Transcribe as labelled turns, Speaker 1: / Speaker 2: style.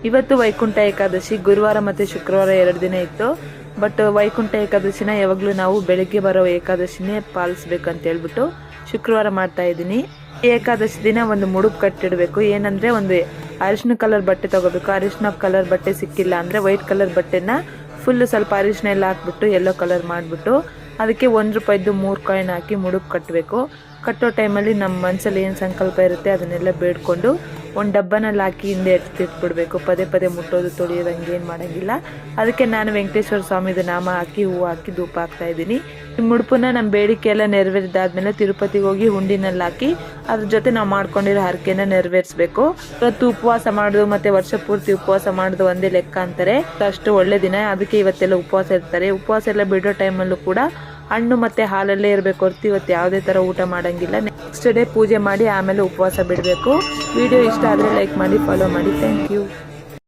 Speaker 1: ಇವತ್ತು ವೈಕುಂಠ ಏಕಾದಶಿ ಗುರುವಾರ ಮತ್ತು ಶುಕ್ರವಾರ 2 ದಿನ ಇತ್ತು. ಬಟ್ ವೈಕುಂಠ ಏಕಾದಶಿನ ಯಾವಾಗಲೂ ನಾವು ಬೆಳಗ್ಗೆ ಬರೋ ಏಕಾದಶಿನೇ ಪಾಲಿಸ್ಬೇಕಂತ ಹೇಳ್ಬಿಟ್ಟು ಶುಕ್ರವಾರ ಮಾಡ್ತಾ ಇದ್ದೀನಿ. ಏಕಾದಶಿ ದಿನ ಒಂದು ಮುಡುಪು ಕಟ್ಟಿಡಬೇಕು. ಏನಂದರೆ ಒಂದು ಅರಿಶಿನ ಕಲರ್ ಬಟ್ಟೆ ತಗೋಬೇಕು. ಅರಿಶಿನ ಕಲರ್ ಬಟ್ಟೆ ಸಿಕ್ಕಿಲ್ಲ ಅಂದರೆ ವೈಟ್ ಕಲರ್ ಬಟ್ಟೆನ ಫುಲ್ಲು ಸ್ವಲ್ಪ ಅರಿಶಿನ ಎಲ್ಲ ಹಾಕ್ಬಿಟ್ಟು ಯೆಲ್ಲೋ ಕಲರ್ ಮಾಡಿಬಿಟ್ಟು ಅದಕ್ಕೆ ₹1 3 ಕಾಯಿನ್ ಹಾಕಿ ಮುಡುಪು ಕಟ್ಟಬೇಕು. ಕಟ್ಟೋ ಟೈಮಲ್ಲಿ ನಮ್ಮ ಮನಸ್ಸಲ್ಲಿ ಏನು ಸಂಕಲ್ಪ ಇರುತ್ತೆ ಅದನ್ನೆಲ್ಲ ಬೇಡ್ಕೊಂಡು ಒಂದು ಡಬ್ಬನಲ್ಲಿ ಹಾಕಿ ಹಿಂದೆ ಎತ್ತಿಟ್ಬಿಡ್ಬೇಕು. ಪದೇ ಪದೇ ಮುಟ್ಟೋದು ತೊಳೆಯೋದು ಹಂಗೇನು ಮಾಡೋಂಗಿಲ್ಲ. ಅದಕ್ಕೆ ನಾನು ವೆಂಕಟೇಶ್ವರ ಸ್ವಾಮಿದು ನಾಮ ಹಾಕಿ ಹೂವು ಹಾಕಿ ಧೂಪ ಹಾಕ್ತಾ ಇದ್ದೀನಿ. ಈ ಮುಡುಪನ್ನ ನಮ್ಮ ಬೇಡಿಕೆ ಎಲ್ಲ ನೆರವೇರಿದಾದ್ಮೇಲೆ ತಿರುಪತಿಗೆ ಹೋಗಿ ಹುಂಡಿನಲ್ಲಿ ಹಾಕಿ ಅದ್ರ ಜೊತೆ ನಾವು ಮಾಡ್ಕೊಂಡಿರೋ ಹರಕೆನ ನೆರವೇರಿಸಬೇಕು. ಇವತ್ತು ಉಪವಾಸ ಮಾಡೋದು ಮತ್ತು ವರ್ಷ ಪೂರ್ತಿ ಉಪವಾಸ ಮಾಡೋದು ಒಂದೇ ಲೆಕ್ಕ ಅಂತಾರೆ. ಅಷ್ಟು ಒಳ್ಳೆ ದಿನ, ಅದಕ್ಕೆ ಇವತ್ತೆಲ್ಲ ಉಪವಾಸ ಇರ್ತಾರೆ. ಉಪವಾಸ ಎಲ್ಲ ಬಿಡೋ ಟೈಮಲ್ಲೂ ಕೂಡ ಹಣ್ಣು ಮತ್ತು ಹಾಲಲ್ಲೇ ಇರಬೇಕು ಹೊರತು ಇವತ್ತು ಯಾವುದೇ ಥರ ಊಟ ಮಾಡೋಂಗಿಲ್ಲ. ನೆಕ್ಸ್ಟ್ ಡೇ ಪೂಜೆ ಮಾಡಿ ಆಮೇಲೆ ಉಪವಾಸ ಬಿಡಬೇಕು. ವಿಡಿಯೋ ಇಷ್ಟ ಆದರೆ ಲೈಕ್ ಮಾಡಿ, ಫಾಲೋ ಮಾಡಿ. Thank you.